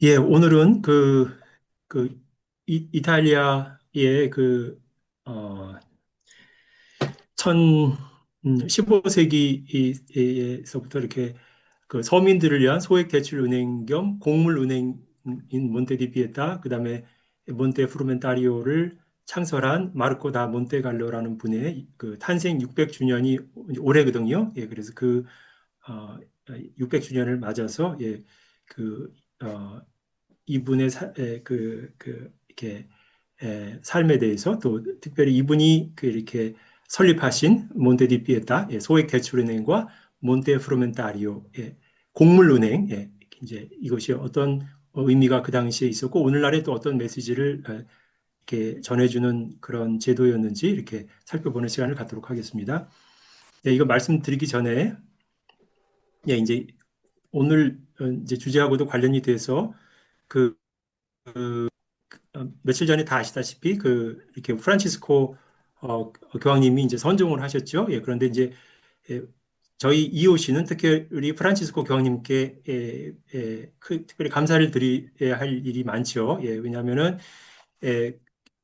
예, 오늘은 이탈리아의 어, 15세기에서부터 이렇게 그 서민들을 위한 소액 대출 은행 겸 곡물 은행인 몬테디피에타, 그 다음에 몬테 프루멘타리오를 창설한 마르코 다 몬테갈로라는 분의 그 탄생 600주년이 올해거든요. 예, 그래서 어, 600주년을 맞아서 예, 그, 어, 이분의 이렇게 삶에 대해서 또 특별히 이분이 이렇게 설립하신 몬테디 피에타 소액 대출은행과 몬테 프로멘타리오 곡물은행 이제 이것이 어떤 의미가 그 당시에 있었고 오늘날에 또 어떤 메시지를 이렇게 전해주는 그런 제도였는지 이렇게 살펴보는 시간을 갖도록 하겠습니다. 이거 말씀드리기 전에 이제 오늘 이제 주제하고도 관련이 돼서 그 며칠 전에 다 아시다시피 이렇게 프란치스코 교황님이 이제 선종을 하셨죠. 예, 그런데 이제 예, 저희 EOC는 특별히 프란치스코 교황님께 특별히 감사를 드려야 할 일이 많죠. 예, 왜냐하면은 예,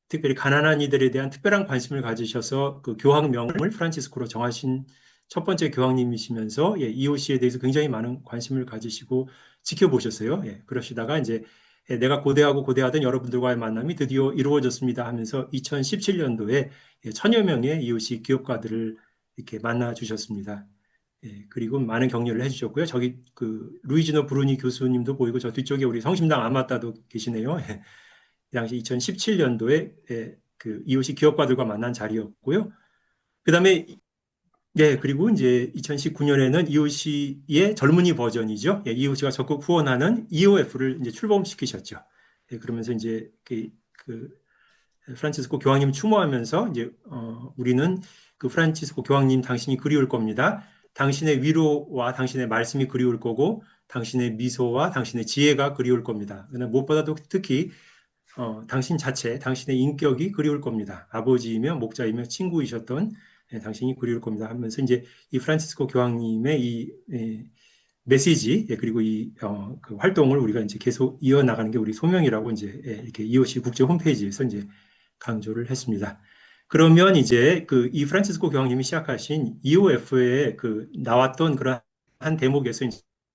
특별히 가난한 이들에 대한 특별한 관심을 가지셔서 그 교황명을 프란치스코로 정하신 첫 번째 교황님이시면서 EOC에 대해서 굉장히 많은 관심을 가지시고 지켜보셨어요. 예, 그러시다가 이제 내가 고대하고 고대하던 여러분들과의 만남이 드디어 이루어졌습니다 하면서 2017년도에 천여 명의 EOC 기업가들을 이렇게 만나 주셨습니다. 예, 그리고 많은 격려를 해주셨고요. 저기 루이지노 브루니 교수님도 보이고 저 뒤쪽에 우리 성심당 아마따도 계시네요. 예, 그 당시 2017년도에 그 이웃이 기업가들과 만난 자리였고요. 그다음에 그리고 이제 2019년에는 이웃이의 젊은이 버전이죠. 이웃이가 적극 후원하는 EOF를 이제 출범시키셨죠. 그러면서 이제 프란치스코 교황님 추모하면서 이제 우리는 그 프란치스코 교황님 당신이 그리울 겁니다. 당신의 위로와 당신의 말씀이 그리울 거고 당신의 미소와 당신의 지혜가 그리울 겁니다. 그러나 무엇보다도 특히 당신 자체, 당신의 인격이 그리울 겁니다. 아버지이며 목자이며 친구이셨던 당신이 그리울 겁니다 하면서 이제 이 프란치스코 교황님의 메시지 그리고 그 활동을 우리가 이제 계속 이어나가는 게 우리 소명이라고 이제 이렇게 EOC 국제 홈페이지에서 이제 강조를 했습니다. 그러면 이제 이 프란치스코 교황님이 시작하신 EOF에 나왔던 그런 한 대목에서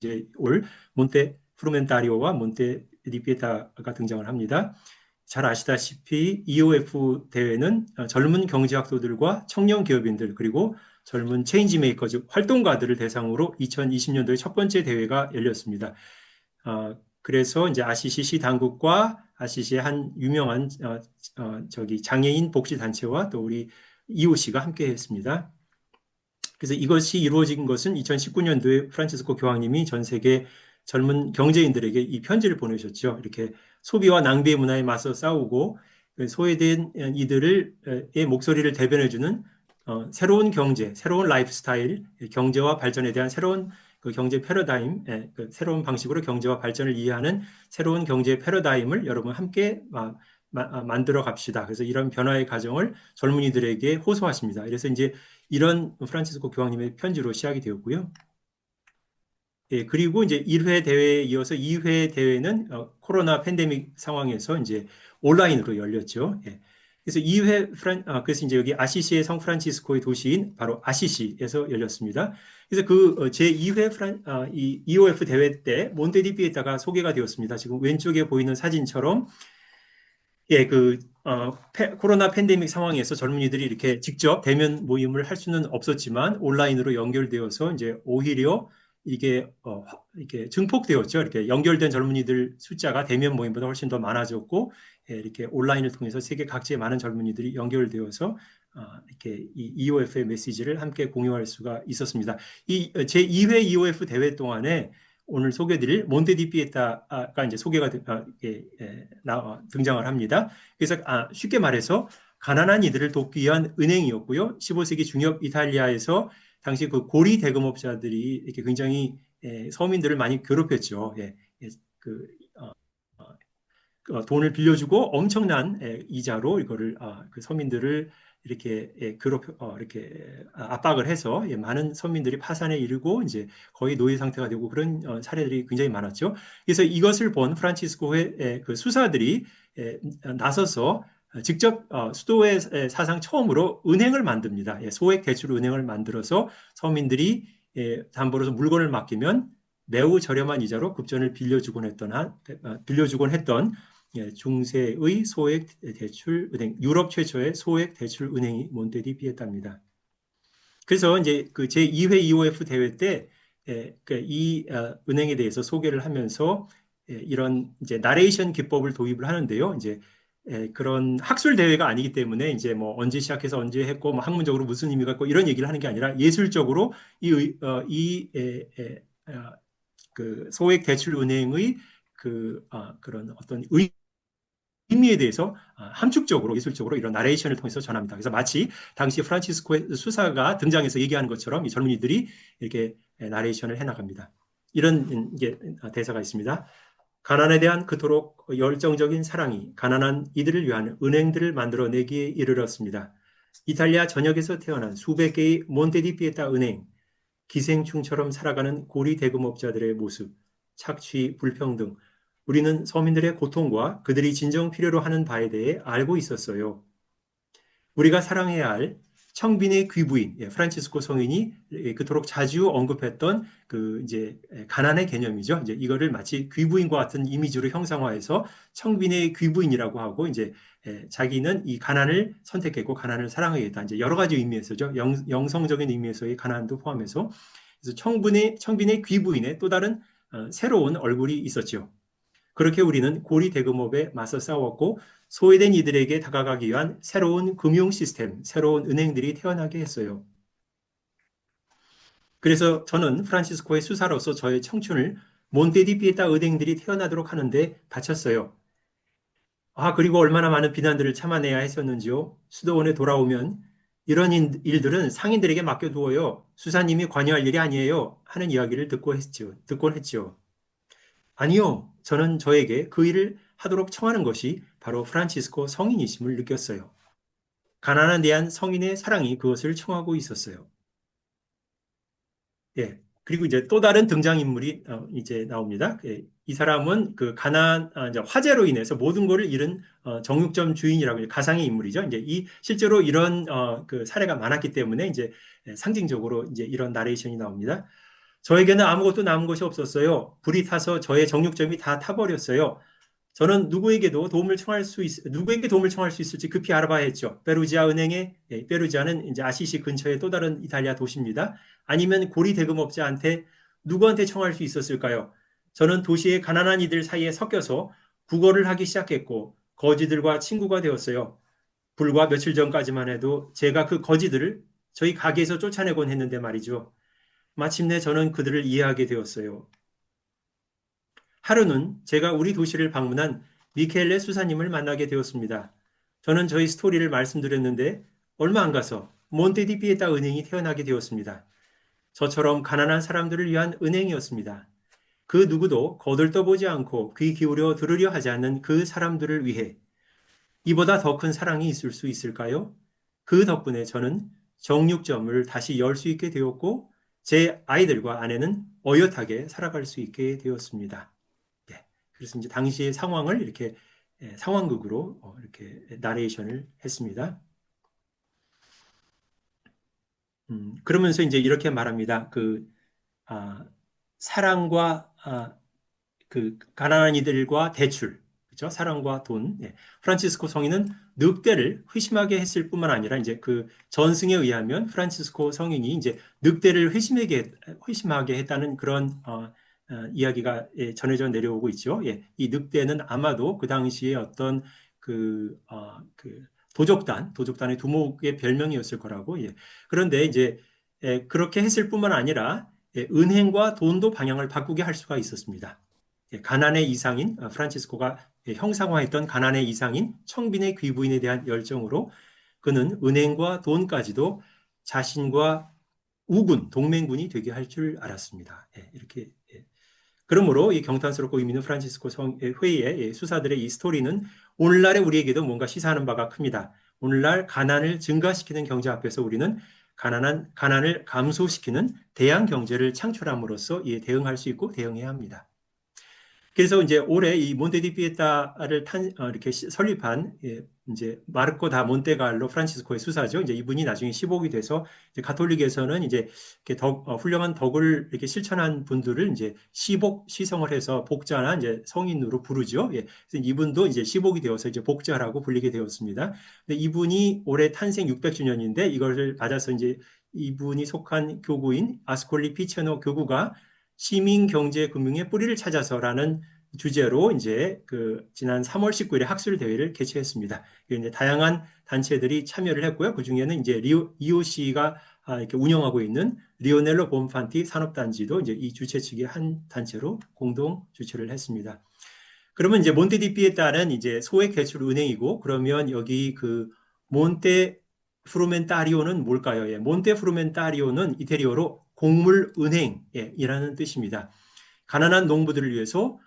이제 올 몬테 프루멘타리오와 몬테 리피에타가 등장을 합니다. 잘 아시다시피 EOF 대회는 젊은 경제학도들과 청년 기업인들 그리고 젊은 체인지 메이커 즉 활동가들을 대상으로 2020년도에 첫 번째 대회가 열렸습니다. 그래서 이제 아시시 당국과 아시시의 한 유명한 저기 장애인 복지 단체와 또 우리 EOC가 함께 했습니다. 그래서 이것이 이루어진 것은 2019년도에 프란치스코 교황님이 전 세계 젊은 경제인들에게 이 편지를 보내셨죠. 이렇게 소비와 낭비의 문화에 맞서 싸우고 소외된 이들의 목소리를 대변해주는 새로운 경제, 새로운 라이프 스타일, 경제와 발전에 대한 새로운 그 경제 패러다임, 그 새로운 방식으로 경제와 발전을 이해하는 새로운 경제 패러다임을 여러분 함께 만들어 갑시다. 그래서 이런 변화의 과정을 젊은이들에게 호소하십니다. 그래서 이제 이런 프란치스코 교황님의 편지로 시작이 되었고요. 그리고 이제 1회 대회에 이어서 2회 대회는 코로나 팬데믹 상황에서 이제 온라인으로 열렸죠. 그래서 2회 그래서 이제 여기 아시시의 성 프란치스코의 도시인 바로 아시시에서 열렸습니다. 그래서 제2회 이 EOF 대회 때 몬테디피에타가 소개가 되었습니다. 지금 왼쪽에 보이는 사진처럼 코로나 팬데믹 상황에서 젊은이들이 이렇게 직접 대면 모임을 할 수는 없었지만 온라인으로 연결되어서 이제 오히려 이게 증폭되었죠. 이렇게 연결된 젊은이들 숫자가 대면 모임보다 훨씬 더 많아졌고, 이렇게 온라인을 통해서 세계 각지의 많은 젊은이들이 연결되어서 이렇게 이 EOF의 메시지를 함께 공유할 수가 있었습니다. 이 제2회 EOF 대회 동안에 오늘 소개드릴 몬테디피에타가 이제 등장을 합니다. 그래서 쉽게 말해서 가난한 이들을 돕기 위한 은행이었고요. 15세기 중엽 이탈리아에서 당시 그 고리 대금업자들이 이렇게 굉장히 서민들을 많이 괴롭혔죠. 그 돈을 빌려주고 엄청난 이자로 이거를 그 서민들을 이렇게 이렇게 압박을 해서 많은 서민들이 파산에 이르고 이제 거의 노예 상태가 되고 그런 사례들이 굉장히 많았죠. 그래서 이것을 본 프란치스코의 그 수사들이 나서서 직접 수도의 사상 처음으로 은행을 만듭니다. 소액 대출 은행을 만들어서 서민들이 담보로서 물건을 맡기면 매우 저렴한 이자로 급전을 빌려주곤 했던 중세의 소액 대출 은행, 유럽 최초의 소액 대출 은행이 몬테디 피에타입니다. 그래서 이제 그 제2회 EOF 대회 때 이 은행에 대해서 소개를 하면서 이런 이제 나레이션 기법을 도입을 하는데요. 이제 그런 학술 대회가 아니기 때문에 이제 뭐 언제 시작해서 언제 했고 뭐 학문적으로 무슨 의미가 있고 이런 얘기를 하는 게 아니라 예술적으로 그 소액 대출 은행의 그런 어떤 의미에 대해서 함축적으로 예술적으로 이런 나레이션을 통해서 전합니다. 그래서 마치 당시 프란치스코의 수사가 등장해서 얘기하는 것처럼 이 젊은이들이 이렇게 나레이션을 해나갑니다. 이런 대사가 있습니다. 가난에 대한 그토록 열정적인 사랑이 가난한 이들을 위한 은행들을 만들어내기에 이르렀습니다. 이탈리아 전역에서 태어난 수백 개의 몬테디 피에타 은행, 기생충처럼 살아가는 고리 대금업자들의 모습, 착취, 불평등, 우리는 서민들의 고통과 그들이 진정 필요로 하는 바에 대해 알고 있었어요. 우리가 사랑해야 할 청빈의 귀부인, 프란치스코 성인이 그토록 자주 언급했던 그 이제 가난의 개념이죠. 이제 이거를 마치 귀부인과 같은 이미지로 형상화해서 청빈의 귀부인이라고 하고 이제 자기는 이 가난을 선택했고 가난을 사랑하겠다. 이제 여러 가지 의미에서죠. 영성적인 의미에서의 가난도 포함해서 그래서 청빈의 귀부인의 또 다른 새로운 얼굴이 있었죠. 그렇게 우리는 고리 대금업에 맞서 싸웠고 소외된 이들에게 다가가기 위한 새로운 금융 시스템, 새로운 은행들이 태어나게 했어요. 그래서 저는 프란치스코의 수사로서 저의 청춘을 몬테디 피에타 은행들이 태어나도록 하는데 바쳤어요. 그리고 얼마나 많은 비난들을 참아내야 했었는지요. 수도원에 돌아오면 이런 일들은 상인들에게 맡겨두어요. 수사님이 관여할 일이 아니에요. 하는 이야기를 듣곤 했죠. 아니요. 저는 저에게 그 일을 하도록 청하는 것이 바로 프란치스코 성인이심을 느꼈어요. 가난에 대한 성인의 사랑이 그것을 청하고 있었어요. 예. 그리고 이제 또 다른 등장인물이 이제 나옵니다. 이 사람은 그 이제 화재로 인해서 모든 것을 잃은 정육점 주인이라고 가상의 인물이죠. 이제 실제로 이런 그 사례가 많았기 때문에 이제 상징적으로 이제 이런 나레이션이 나옵니다. 저에게는 아무것도 남은 것이 없었어요. 불이 타서 저의 정육점이 다 타버렸어요. 저는 누구에게 도움을 청할 수 있을지 급히 알아봐야 했죠. 페루지아는 이제 아시시 근처의 또 다른 이탈리아 도시입니다. 아니면 고리 대금업자한테 누구한테 청할 수 있었을까요? 저는 도시의 가난한 이들 사이에 섞여서 국어를 하기 시작했고, 거지들과 친구가 되었어요. 불과 며칠 전까지만 해도 제가 그 거지들을 저희 가게에서 쫓아내곤 했는데 말이죠. 마침내 저는 그들을 이해하게 되었어요. 하루는 제가 우리 도시를 방문한 미켈레 수사님을 만나게 되었습니다. 저는 저희 스토리를 말씀드렸는데 얼마 안 가서 몬테디 피에타 은행이 태어나게 되었습니다. 저처럼 가난한 사람들을 위한 은행이었습니다. 그 누구도 거들떠보지 않고 귀 기울여 들으려 하지 않는 그 사람들을 위해 이보다 더 큰 사랑이 있을 수 있을까요? 그 덕분에 저는 정육점을 다시 열 수 있게 되었고 제 아이들과 아내는 어엿하게 살아갈 수 있게 되었습니다. 예. 그래서 이제 당시의 상황을 이렇게 상황극으로 이렇게 나레이션을 했습니다. 그러면서 이제 이렇게 말합니다. 아, 사랑과 그 가난한 이들과 대출, 그렇죠? 사랑과 돈. 예. 프란치스코 성인은 늑대를 회심하게 했을 뿐만 아니라 이제 그 전승에 의하면 프란치스코 성인이 이제 늑대를 회심하게 했다는 그런 이야기가 전해져 내려오고 있죠. 예. 이 늑대는 아마도 그 당시에 어떤 그 도적단의 두목의 별명이었을 거라고. 예. 그런데 이제 그렇게 했을 뿐만 아니라 은행과 돈도 방향을 바꾸게 할 수가 있었습니다. 가난의 이상인 프란치스코가 형상화했던 가난의 이상인 청빈의 귀부인에 대한 열정으로 그는 은행과 돈까지도 자신과 동맹군이 되게 할 줄 알았습니다. 이렇게 그러므로 이 경탄스럽고 의미 있는 프란치스코 회의의 수사들의 이 스토리는 오늘날의 우리에게도 뭔가 시사하는 바가 큽니다. 오늘날 가난을 증가시키는 경제 앞에서 우리는 가난을 감소시키는 대양 경제를 창출함으로써 이에 대응할 수 있고 대응해야 합니다. 그래서 이제 올해 이 몬테디피에타를 이렇게 설립한 이제 마르코 다 몬테갈로 프란치스코의 수사죠. 이제 이분이 나중에 시복이 돼서 이제 가톨릭에서는 이제 이렇게 훌륭한 덕을 이렇게 실천한 분들을 이제 시성을 해서 복자나 이제 성인으로 부르죠. 예. 그래서 이분도 이제 시복이 되어서 이제 복자라고 불리게 되었습니다. 근데 이분이 올해 탄생 600주년인데 이것을 받아서 이제 이분이 속한 교구인 아스콜리 피체노 교구가 시민경제금융의 뿌리를 찾아서라는 주제로 이제 지난 3월 19일에 학술 대회를 개최했습니다. 이제 다양한 단체들이 참여를 했고요. 그 중에는 이제 EOC가 이렇게 운영하고 있는 리오넬로 본판티 산업단지도 이제 이 주최 측의 한 단체로 공동 주최를 했습니다. 그러면 이제 몬테디피에타는 이제 소액 대출 은행이고 그러면 여기 몬테 프루멘타리오는 뭘까요? 예, 몬테 프루멘타리오는 이태리어로 곡물은행이라는 뜻입니다. 가난한 농부들을 위해서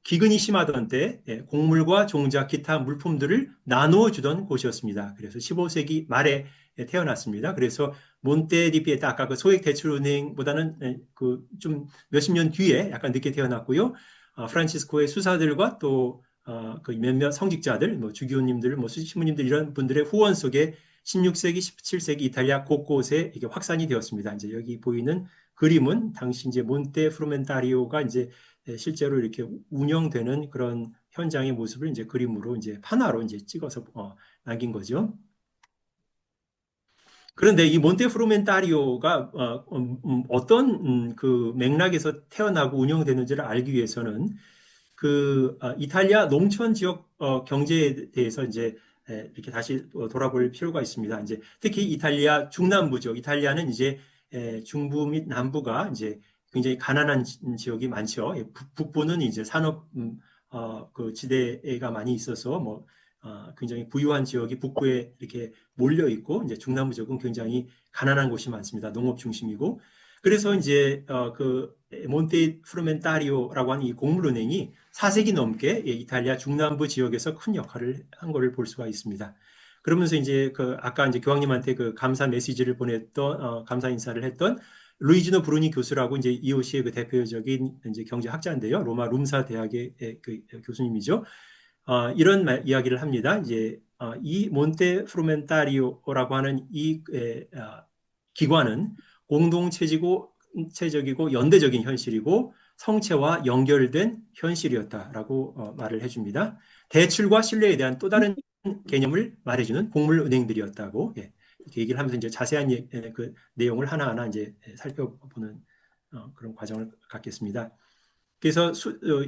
기근이 심하던 때 곡물과 종자, 기타 물품들을 나누어 주던 곳이었습니다. 그래서 15세기 말에 태어났습니다. 그래서 몬테디피에타 아까 그 소액 대출은행보다는 좀 몇십 년 뒤에 약간 늦게 태어났고요. 프란치스코의 수사들과 또 그 몇몇 성직자들, 뭐 주교님들, 뭐 신부님들 이런 분들의 후원 속에 16세기, 17세기 이탈리아 곳곳에 이게 확산이 되었습니다. 이제 여기 보이는 그림은 당시 이제 몬테 프루멘타리오가 이제 실제로 이렇게 운영되는 그런 현장의 모습을 이제 그림으로 이제 판화로 이제 찍어서 남긴 거죠. 그런데 이 몬테 프루멘타리오가 어떤 그 맥락에서 태어나고 운영되는지를 알기 위해서는 이탈리아 농촌 지역 경제에 대해서 이제 이렇게 다시 돌아볼 필요가 있습니다. 이제 특히 이탈리아 중남부죠. 이탈리아는 이제 중부 및 남부가 이제 굉장히 가난한 지역이 많죠. 북부는 이제 산업 그 지대가 많이 있어서 뭐 굉장히 부유한 지역이 북부에 이렇게 몰려 있고 이제 중남부 지역은 굉장히 가난한 곳이 많습니다. 농업 중심이고 그래서 이제 몬테 프루멘타리오라고 하는 이 곡물은행이 4세기 넘게 이탈리아 중남부 지역에서 큰 역할을 한 것을 볼 수가 있습니다. 그러면서 이제 아까 이제 교황님한테 그 감사 메시지를 보냈던 감사 인사를 했던 루이지노 브루니 교수라고 이제 EOC의 그 대표적인 이제 경제학자인데요. 로마 룸사 대학의 그 교수님이죠. 이런 이야기를 합니다. 이제 이 몬테 프루멘타리오라고 하는 이 기관은 공동체적이고 연대적인 현실이고 성체와 연결된 현실이었다라고 말을 해줍니다. 대출과 신뢰에 대한 또 다른 개념을 말해주는 곡물은행들이었다고 이렇게 얘기를 하면서 이제 자세한 그 내용을 하나하나 이제 살펴보는 그런 과정을 갖겠습니다. 그래서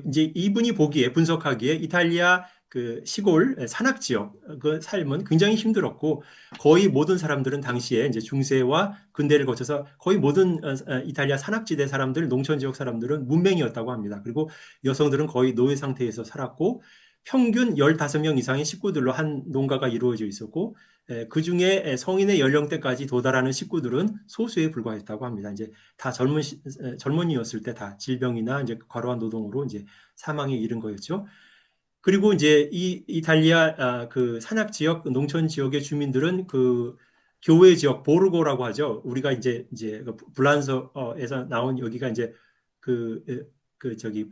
이제 이분이 보기에 분석하기에 이탈리아 그 시골 산악 지역 그 삶은 굉장히 힘들었고 거의 모든 사람들은 당시에 이제 중세와 근대를 거쳐서 거의 모든 이탈리아 산악지대 사람들, 농촌 지역 사람들은 문맹이었다고 합니다. 그리고 여성들은 거의 노예 상태에서 살았고 평균 15명 이상의 식구들로 한 농가가 이루어져 있었고 그 중에 성인의 연령대까지 도달하는 식구들은 소수에 불과했다고 합니다. 이제 다 젊은이였을 때 다 질병이나 이제 과로한 노동으로 이제 사망에 이른 거였죠. 그리고 이제 이 이탈리아 그 산악 지역, 농촌 지역의 주민들은 그 교외 지역 보르고라고 하죠. 우리가 이제 불란서에서 나온 여기가 이제 그, 저기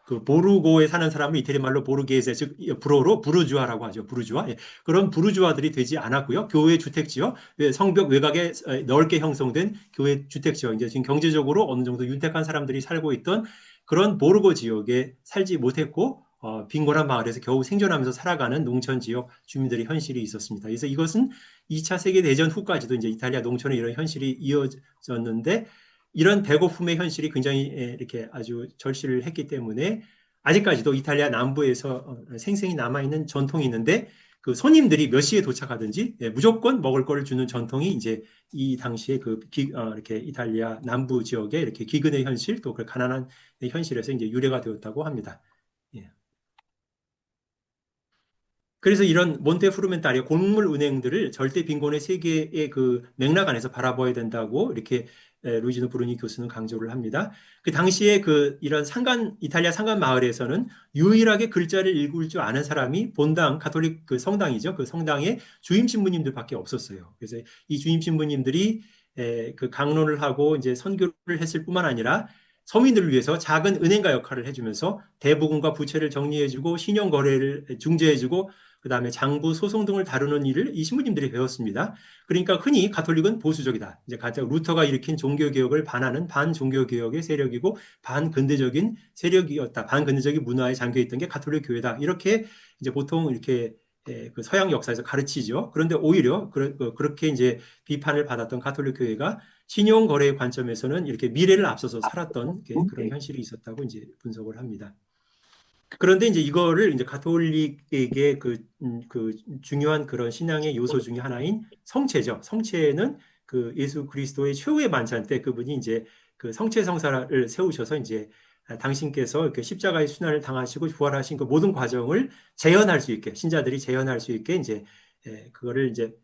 그 보르고에 사는 사람은 이태리 말로 보르게세 즉 불어로 부르주아라고 하죠. 부르주아. 예. 그런 부르주아들이 되지 않았고요. 교회 주택 지역, 성벽 외곽에 넓게 형성된 교회 주택 지역, 이제 지금 경제적으로 어느 정도 윤택한 사람들이 살고 있던 그런 보르고 지역에 살지 못했고 빈곤한 마을에서 겨우 생존하면서 살아가는 농촌 지역 주민들의 현실이 있었습니다. 그래서 이것은 2차 세계 대전 후까지도 이제 이탈리아 농촌의 이런 현실이 이어졌는데 이런 배고픔의 현실이 굉장히 이렇게 아주 절실을 했기 때문에 아직까지도 이탈리아 남부에서 생생히 남아있는 전통이 있는데 그 손님들이 몇 시에 도착하든지 무조건 먹을 거를 주는 전통이 이제 이 당시에 이렇게 이탈리아 남부 지역에 이렇게 기근의 현실 또 그 가난한 현실에서 이제 유래가 되었다고 합니다. 예. 그래서 이런 몬테프루멘타리아 곡물 은행들을 절대 빈곤의 세계의 그 맥락 안에서 바라봐야 된다고 이렇게 루이지노 브루니 교수는 강조를 합니다. 그 당시에 이런 이탈리아 상간 마을에서는 유일하게 글자를 읽을 줄 아는 사람이 본당, 가톨릭 그 성당이죠. 그 성당의 주임 신부님들밖에 없었어요. 그래서 이 주임 신부님들이 그 강론을 하고 이제 선교를 했을 뿐만 아니라 서민들을 위해서 작은 은행가 역할을 해주면서 대부금과 부채를 정리해주고 신용 거래를 중재해주고 그다음에 장부 소송 등을 다루는 일을 이 신부님들이 배웠습니다. 그러니까 흔히 가톨릭은 보수적이다. 이제 가장 루터가 일으킨 종교 개혁을 반하는 반종교 개혁의 세력이고 반근대적인 세력이었다. 반근대적인 문화에 잠겨 있던 게 가톨릭 교회다. 이렇게 이제 보통 이렇게 그 서양 역사에서 가르치죠. 그런데 오히려 그렇게 이제 비판을 받았던 가톨릭 교회가 신용 거래의 관점에서는 이렇게 미래를 앞서서 살았던 그런 현실이 있었다고 이제 분석을 합니다. 그런데 이제 이거를 이제 가톨릭에게 그 중요한 그런 신앙의 요소 중에 하나인 성체죠. 성체는 그 예수 그리스도의 최후의 만찬 때 그분이 이제 그 성체 성사를 세우셔서 이제 당신께서 이렇게 십자가의 순환을 당하시고 부활하신 그 모든 과정을 재현할 수 있게 신자들이 재현할 수 있게 이제 그거를 이제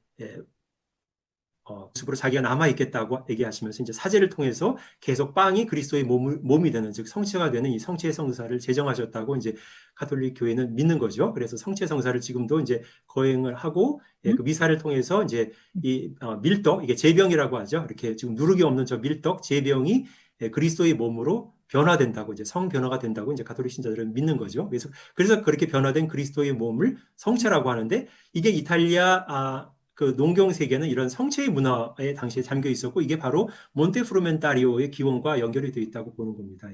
모습으로 자기가 남아있겠다고 얘기하시면서 이제 사제를 통해서 계속 빵이 그리스도의 몸이 되는, 즉 성체가 되는 이 성체 성사를 제정하셨다고 이제 가톨릭 교회는 믿는 거죠. 그래서 성체 성사를 지금도 이제 거행을 하고 그 미사를 통해서 이제 이 밀떡, 이게 제병이라고 하죠. 이렇게 지금 누룩이 없는 저 밀떡, 제병이 그리스도의 몸으로 변화된다고 이제 성 변화가 된다고 이제 가톨릭 신자들은 믿는 거죠. 그래서 그렇게 변화된 그리스도의 몸을 성체라고 하는데 이게 이탈리아 그 농경 세계는 이런 성체의 문화에 당시에 잠겨 있었고 이게 바로 몬테프루멘타리오의 기원과 연결이 되어 있다고 보는 겁니다.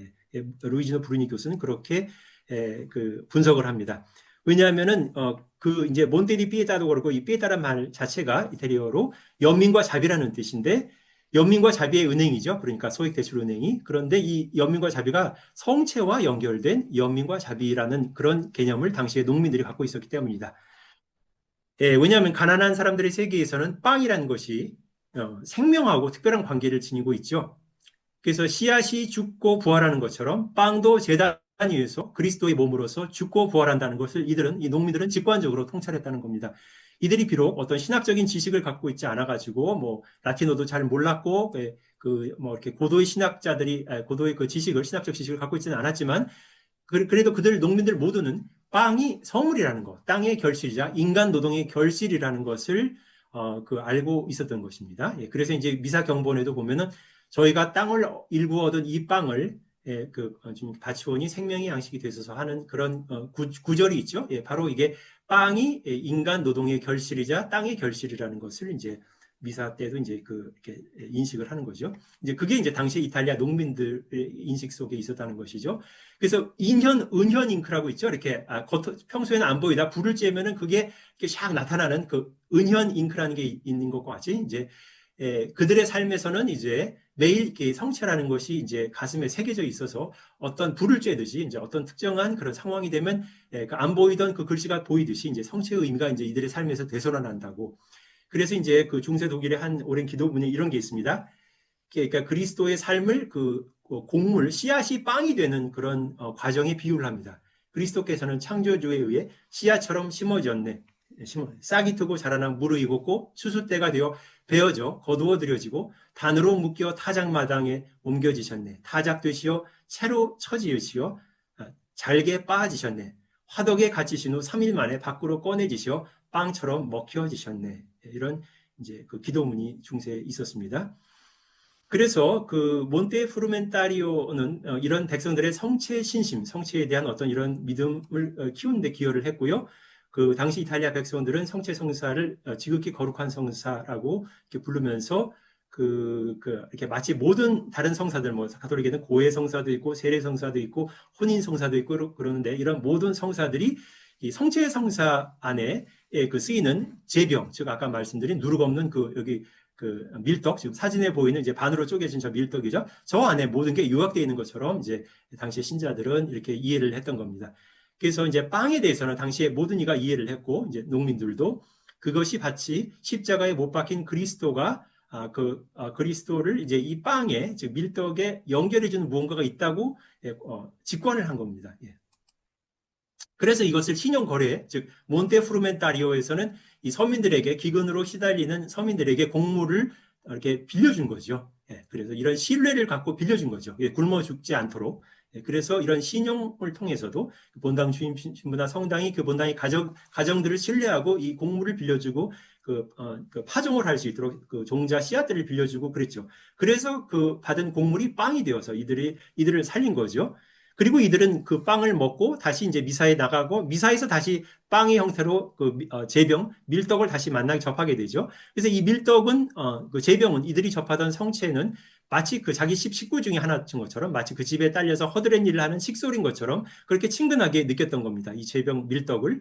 루이지노 브루니 교수는 그렇게 그 분석을 합니다. 왜냐하면은 그 이제 몬테디 피에타도 그렇고 이 피에타란 말 자체가 이태리어로 연민과 자비라는 뜻인데 연민과 자비의 은행이죠. 그러니까 소액 대출 은행이. 그런데 이 연민과 자비가 성체와 연결된 연민과 자비라는 그런 개념을 당시에 농민들이 갖고 있었기 때문이다. 왜냐하면 가난한 사람들의 세계에서는 빵이라는 것이 생명하고 특별한 관계를 지니고 있죠. 그래서 씨앗이 죽고 부활하는 것처럼 빵도 제단 위에서 그리스도의 몸으로서 죽고 부활한다는 것을 이 농민들은 직관적으로 통찰했다는 겁니다. 이들이 비록 어떤 신학적인 지식을 갖고 있지 않아가지고 뭐 라틴어도 잘 몰랐고 그 뭐 이렇게 고도의 신학자들이 고도의 그 지식을 신학적 지식을 갖고 있지는 않았지만 그래도 농민들 모두는 빵이 성물이라는 것, 땅의 결실이자 인간 노동의 결실이라는 것을 알고 있었던 것입니다. 그래서 이제 미사 경본에도 보면은 저희가 땅을 일구 얻은 이 빵을 지금 바치오니 생명의 양식이 되셔서 하는 그런 구절이 있죠. 바로 이게 빵이 인간 노동의 결실이자 땅의 결실이라는 것을 이제 미사 때도 이제 이렇게 인식을 하는 거죠. 이제 그게 이제 당시 이탈리아 농민들의 인식 속에 있었다는 것이죠. 그래서 은현 잉크라고 있죠. 이렇게 평소에는 안 보이다 불을 쬐면은 그게 이렇게 샥 나타나는 그 은현 잉크라는 게 있는 것과 같이 이제 그들의 삶에서는 이제 매일 성체라는 것이 이제 가슴에 새겨져 있어서 어떤 불을 쬐듯이 이제 어떤 특정한 그런 상황이 되면 안 보이던 그 글씨가 보이듯이 이제 성체의 의미가 이제 이들의 삶에서 되살아난다고. 그래서 이제 그 중세 독일의 한 오랜 기도문에 이런 게 있습니다. 그러니까 그리스도의 삶을 곡물, 씨앗이 빵이 되는 그런 과정에 비유를 합니다. 그리스도께서는 창조주에 의해 씨앗처럼 심어졌네. 싹이 트고 자라난 무르익었고 추수때가 되어 베어져 거두어 들여지고 단으로 묶여 타작마당에 옮겨지셨네. 타작되시어 채로 처지으시어 잘게 빻아지셨네. 화덕에 갇히신 후 3일 만에 밖으로 꺼내지시어 빵처럼 먹혀지셨네. 이런 이제 그 기도문이 중세에 있었습니다. 그래서 그 몬테프루멘타리오는 이런 백성들의 성체 신심, 성체에 대한 어떤 이런 믿음을 키우는 데 기여를 했고요. 그 당시 이탈리아 백성들은 성체 성사를 지극히 거룩한 성사라고 이렇게 부르면서 이렇게 마치 모든 다른 성사들, 뭐 가톨릭에는 고해 성사도 있고 세례 성사도 있고 혼인 성사도 있고 그러는데 이런 모든 성사들이 이 성체 성사 안에 쓰이는 제병, 즉 아까 말씀드린 누룩 없는 여기 밀떡, 지금 사진에 보이는 이제 반으로 쪼개진 저 밀떡이죠. 저 안에 모든 게 요약되어 있는 것처럼 이제 당시 신자들은 이렇게 이해를 했던 겁니다. 그래서 이제 빵에 대해서는 당시에 모든 이가 이해를 했고, 이제 농민들도 그것이 마치 십자가에 못 박힌 그리스도가 그리스도를 이제 이 빵에, 즉 밀떡에 연결해주는 무언가가 있다고 직관을 한 겁니다. 그래서 이것을 신용거래, 즉 몬테프루멘타리오에서는 이 서민들에게 기근으로 시달리는 서민들에게 곡물을 이렇게 빌려준 거죠. 예, 그래서 이런 신뢰를 갖고 빌려준 거죠. 예, 굶어 죽지 않도록. 예, 그래서 이런 신용을 통해서도 그 본당 주임 신부나 성당이 그 본당의 가정들을 신뢰하고 이 곡물을 빌려주고 그 파종을 할 수 있도록 그 종자 씨앗들을 빌려주고 그랬죠. 그래서 그 받은 곡물이 빵이 되어서 이들을 살린 거죠. 그리고 이들은 그 빵을 먹고 다시 이제 미사에 나가고 미사에서 다시 빵의 형태로 제병, 밀떡을 다시 만나게 접하게 되죠. 그래서 이 밀떡은 그 제병은 이들이 접하던 성체는 마치 그 자기 식구 중에 하나인 것처럼 마치 그 집에 딸려서 허드렛 일을 하는 식솔인 것처럼 그렇게 친근하게 느꼈던 겁니다. 이 제병 밀떡을.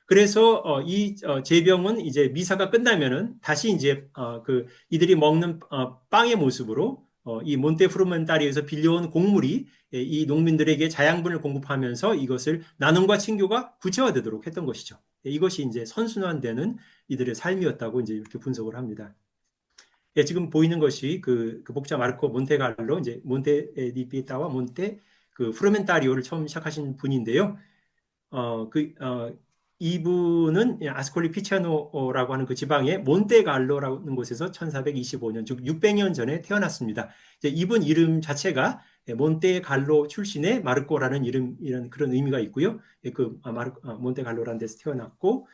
그래서 이 제병은 이제 미사가 끝나면은 다시 이제 그 이들이 먹는 빵의 모습으로 이 몬테프루멘타리에서 빌려온 곡물이 이 농민들에게 자양분을 공급하면서 이것을 나눔과 친교가 구체화되도록 했던 것이죠. 이것이 이제 선순환되는 이들의 삶이었다고 이제 이렇게 분석을 합니다. 예, 지금 보이는 것이 그 복자 마르코 몬테갈로 이제 몬테 디피에타와 몬테 그 프로멘타리오를 처음 시작하신 분인데요. 어, 그, 어, 이분은 아스콜리 피치아노라고 하는 그 지방의 몬테갈로라는 곳에서 1425년, 즉 600년 전에 태어났습니다. 이제 이분 이름 자체가 몬테갈로 출신의 마르코라는 이런 그런 의미가 있고요. 몬테갈로라는 데서 태어났고,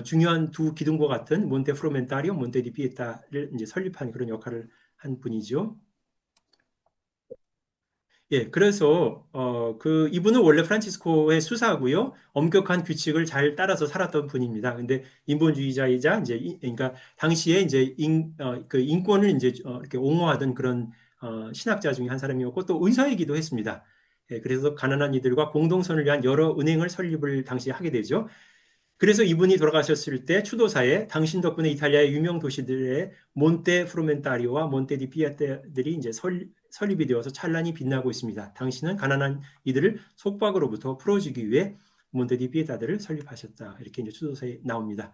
중요한 두 기둥과 같은 몬테 프로멘타리오, 몬테 디피에타를 이제 설립한 그런 역할을 한 분이죠. 예, 그래서 이분은 원래 프란치스코의 수사고요. 엄격한 규칙을 잘 따라서 살았던 분입니다. 근데 인본주의자이자 이제 그러니까 당시에 이제 그 인권을 이제 이렇게 옹호하던 그런 신학자 중에 한 사람이었고 또 의사이기도 했습니다. 예, 그래서 가난한 이들과 공동선을 위한 여러 은행을 설립을 당시에 하게 되죠. 그래서 이분이 돌아가셨을 때 추도사에 당신 덕분에 이탈리아의 유명 도시들의 몬테 프로멘타리오와 몬테 디 피아테들이 이제 설립이 되어서 찬란히 빛나고 있습니다. 당신은 가난한 이들을 속박으로부터 풀어주기 위해 몬테 디 피에타들을 설립하셨다. 이렇게 이제 추도사에 나옵니다.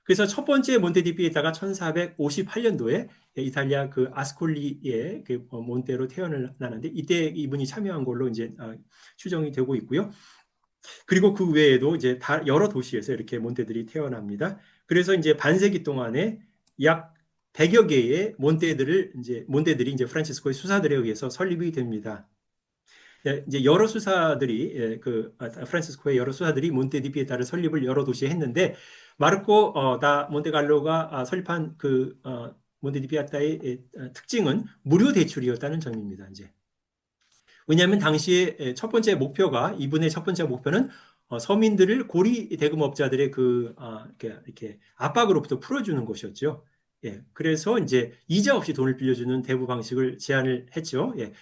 그래서 첫 번째 몬테 디 피에타가 1458년도에 이탈리아 그 아스콜리의 그 몬테로 태어나는데 이때 이분이 참여한 걸로 이제 추정이 되고 있고요. 그리고 그 외에도 이제 여러 도시에서 이렇게 몬테들이 태어납니다. 그래서 이제 반세기 동안에 약 100여 개의 몬테들이 이제 프란치스코의 수사들에 의해서 설립이 됩니다. 예, 이제 여러 수사들이 프란치스코의 여러 수사들이 몬테 디피에타를 설립을 여러 도시에 했는데 마르코 다 몬테갈로가 설립한 몬테 디피에타의 특징은 무료 대출이었다는 점입니다. 이제 왜냐하면 당시에 첫 번째 목표가 이분의 첫 번째 목표는 서민들을 고리 대금업자들의 이렇게 압박으로부터 풀어주는 것이었죠. 예, 그래서 이제 이자 없이 돈을 빌려주는 대부 방식을 제안을 했죠. 예,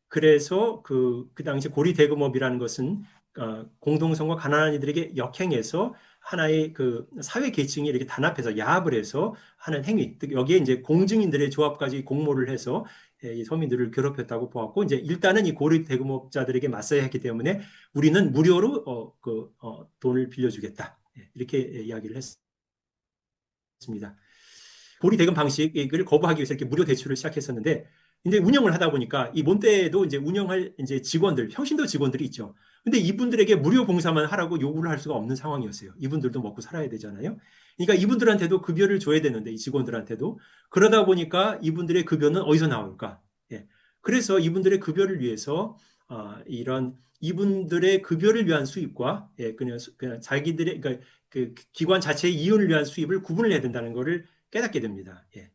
그래서 그 당시 고리 대금업이라는 것은 공동성과 가난한 이들에게 역행해서 하나의 그 사회 계층이 이렇게 단합해서 야합을 해서 하는 행위. 여기에 이제 공증인들의 조합까지 공모를 해서 이 서민들을 괴롭혔다고 보았고, 이제 일단은 이 고리 대금업자들에게 맞서야 했기 때문에 우리는 무료로 돈을 빌려주겠다. 이렇게 이야기를 했습니다. 고리 대금 방식을 거부하기 위해서 이렇게 무료 대출을 시작했었는데, 이제 운영을 하다 보니까 이 몬테도 이제 운영할 이제 직원들, 평신도 직원들이 있죠. 근데 이분들에게 무료 봉사만 하라고 요구를 할 수가 없는 상황이었어요. 이분들도 먹고 살아야 되잖아요. 그러니까 이분들한테도 급여를 줘야 되는데, 이 직원들한테도. 그러다 보니까 이분들의 급여는 어디서 나올까? 예. 그래서 이분들의 급여를 위해서, 이런 이분들의 급여를 위한 수입과, 예, 그냥 자기들의, 그러니까 그 기관 자체의 이윤을 위한 수입을 구분을 해야 된다는 것을 깨닫게 됩니다. 예.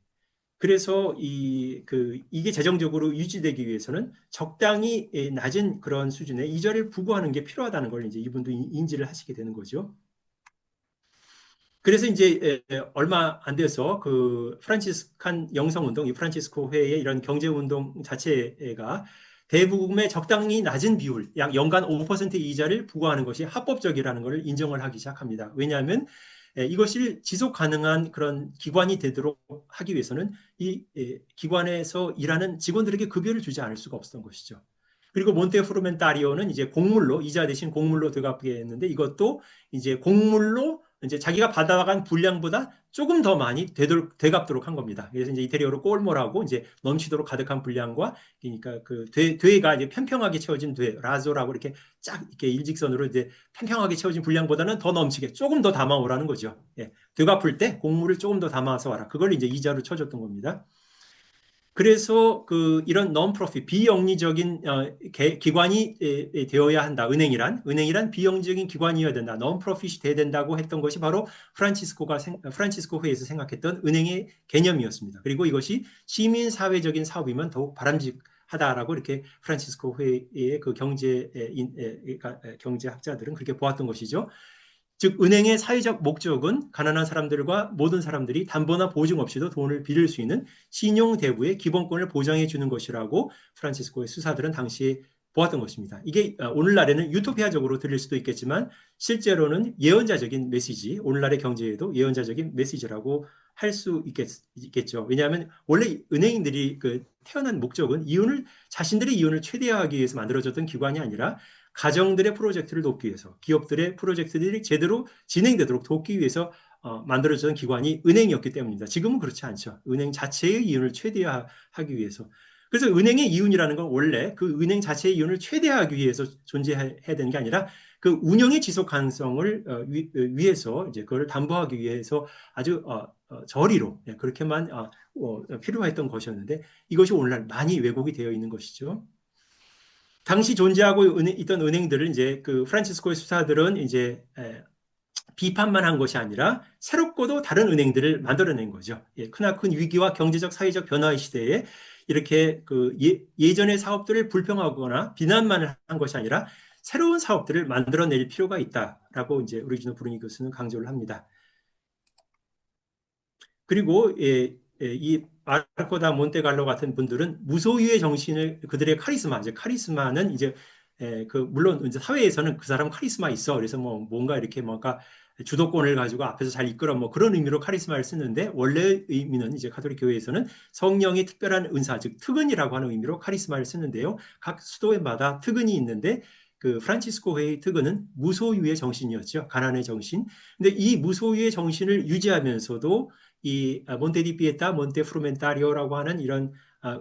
그래서 이게 재정적으로 유지되기 위해서는 적당히 낮은 그런 수준의 이자를 부과하는 게 필요하다는 걸 이제 이분도 인지를 하시게 되는 거죠. 그래서 이제 얼마 안 돼서 그 프란치스칸 영성운동, 이 프란치스코 회의 이런 경제운동 자체가 대부분의 적당히 낮은 비율, 약 연간 5% 이자를 부과하는 것이 합법적이라는 것을 인정을 하기 시작합니다. 왜냐하면 이것이 지속 가능한 그런 기관이 되도록 하기 위해서는 이 기관에서 일하는 직원들에게 급여를 주지 않을 수가 없었던 것이죠. 그리고 몬테프루멘타리오는 이제 곡물로 이자 대신 곡물로 되갚게 했는데 이것도 이제 곡물로 이제 자기가 받아간 분량보다 조금 더 많이 되갚도록 한 겁니다. 그래서 이제 이태리어로 꼴모라고 이제 넘치도록 가득한 분량과 그러니까 그 되가 이제 평평하게 채워진 라조라고 이렇게 쫙 이렇게 일직선으로 이제 평평하게 채워진 분량보다는 더 넘치게 조금 더 담아오라는 거죠. 예, 되갚을 때 곡물을 조금 더 담아서 와라. 그걸 이제 이자로 쳐줬던 겁니다. 그래서 이런 non-profit 비영리적인 기관이 되어야 한다. 은행이란 비영리적인 기관이어야 된다. non-profit이 돼야 된다고 했던 것이 바로 프란치스코 회에서 생각했던 은행의 개념이었습니다. 그리고 이것이 시민 사회적인 사업이면 더욱 바람직하다라고 이렇게 프란치스코 회의 그 경제학자들은 그렇게 보았던 것이죠. 즉 은행의 사회적 목적은 가난한 사람들과 모든 사람들이 담보나 보증 없이도 돈을 빌릴 수 있는 신용 대부의 기본권을 보장해 주는 것이라고 프란치스코의 수사들은 당시에 보았던 것입니다. 이게 오늘날에는 유토피아적으로 들릴 수도 있겠지만 실제로는 예언자적인 메시지, 오늘날의 경제에도 예언자적인 메시지라고 할 수 있겠죠. 왜냐하면 원래 은행인들이 태어난 목적은 자신들의 이윤을 최대화하기 위해서 만들어졌던 기관이 아니라 가정들의 프로젝트를 돕기 위해서, 기업들의 프로젝트들이 제대로 진행되도록 돕기 위해서 만들어진 기관이 은행이었기 때문입니다. 지금은 그렇지 않죠. 은행 자체의 이윤을 최대화하기 위해서. 그래서 은행의 이윤이라는 건 원래 그 은행 자체의 이윤을 최대화하기 위해서 존재해야 되는 게 아니라 그 운영의 지속 가능성을 위해서 이제 그걸 담보하기 위해서 아주 저리로 그렇게만 필요했던 것이었는데 이것이 오늘날 많이 왜곡이 되어 있는 것이죠. 당시 존재하고 있던 은행들을 이제 그 프란치스코의 수사들은 이제 비판만 한 것이 아니라 새롭고도 다른 은행들을 만들어낸 거죠. 크나큰 위기와 경제적 사회적 변화의 시대에 이렇게 예전의 사업들을 불평하거나 비난만 한 것이 아니라 새로운 사업들을 만들어낼 필요가 있다라고 이제 오리지노 브루니 교수는 강조를 합니다. 그리고 이 마르코 다 몬테갈로 같은 분들은 무소유의 정신을 그들의 카리스마, 이제 카리스마는 이제 물론 이제 사회에서는 그 사람 카리스마 있어. 그래서 뭐 뭔가 이렇게 뭔가 주도권을 가지고 앞에서 잘 이끌어 뭐 그런 의미로 카리스마를 쓰는데 원래 의미는 이제 가톨릭 교회에서는 성령의 특별한 은사, 즉 특은이라고 하는 의미로 카리스마를 쓰는데요. 각 수도마다 특은이 있는데 그 프란치스코 회의 특은은 무소유의 정신이었죠. 가난의 정신. 근데 이 무소유의 정신을 유지하면서도 이 몬테디피에타, 몬테프루멘타리오라고 하는 이런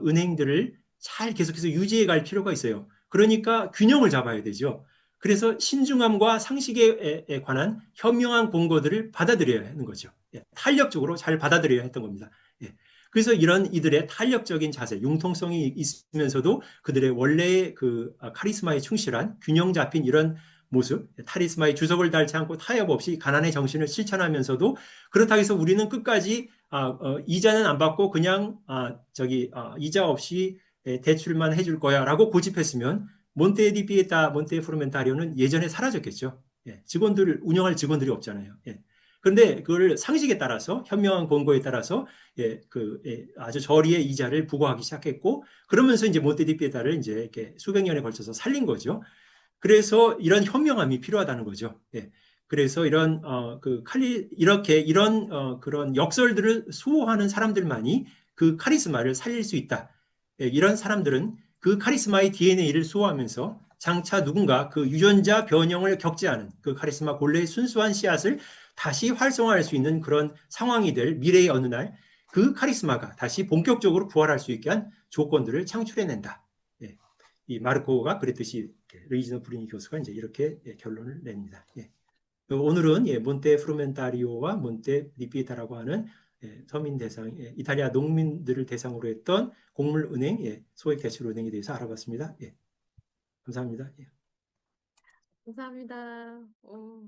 은행들을 잘 계속해서 유지해 갈 필요가 있어요. 그러니까 균형을 잡아야 되죠. 그래서 신중함과 상식에 관한 현명한 공고들을 받아들여야 하는 거죠. 탄력적으로 잘 받아들여야 했던 겁니다. 그래서 이런 이들의 탄력적인 자세, 융통성이 있으면서도 그들의 원래의 카리스마에 충실한 균형 잡힌 이런 모습, 카리스마의 주석을 달지 않고 타협 없이 가난의 정신을 실천하면서도 그렇다고 해서 우리는 끝까지 이자는 안 받고 그냥 이자 없이 대출만 해줄 거야라고 고집했으면 몬테디피에타, 몬테프루멘타리오는 예전에 사라졌겠죠. 운영할 직원들이 없잖아요. 그런데 그걸 상식에 따라서 현명한 공고에 따라서 아주 저리의 이자를 부과하기 시작했고 그러면서 이제 몬테디피에타를 이제 이렇게 수백 년에 걸쳐서 살린 거죠. 그래서 이런 현명함이 필요하다는 거죠. 그래서 이런 그런 역설들을 수호하는 사람들만이 그 카리스마를 살릴 수 있다. 이런 사람들은 그 카리스마의 DNA를 수호하면서 장차 누군가 그 유전자 변형을 겪지 않은 그 카리스마 본래의 순수한 씨앗을 다시 활성화할 수 있는 그런 상황이 될 미래의 어느 날 그 카리스마가 다시 본격적으로 부활할 수 있게 한 조건들을 창출해낸다. 이 마르코가 그랬듯이 루이지노 브루니 교수가 이제 이렇게 결론을 냅니다. 오늘은 몬테 프루멘타리오와 몬테 리피에타라고 하는 서민 대상, 이탈리아 농민들을 대상으로 했던 곡물은행, 소액 대출은행에 대해서 알아봤습니다. 감사합니다. 감사합니다. 오.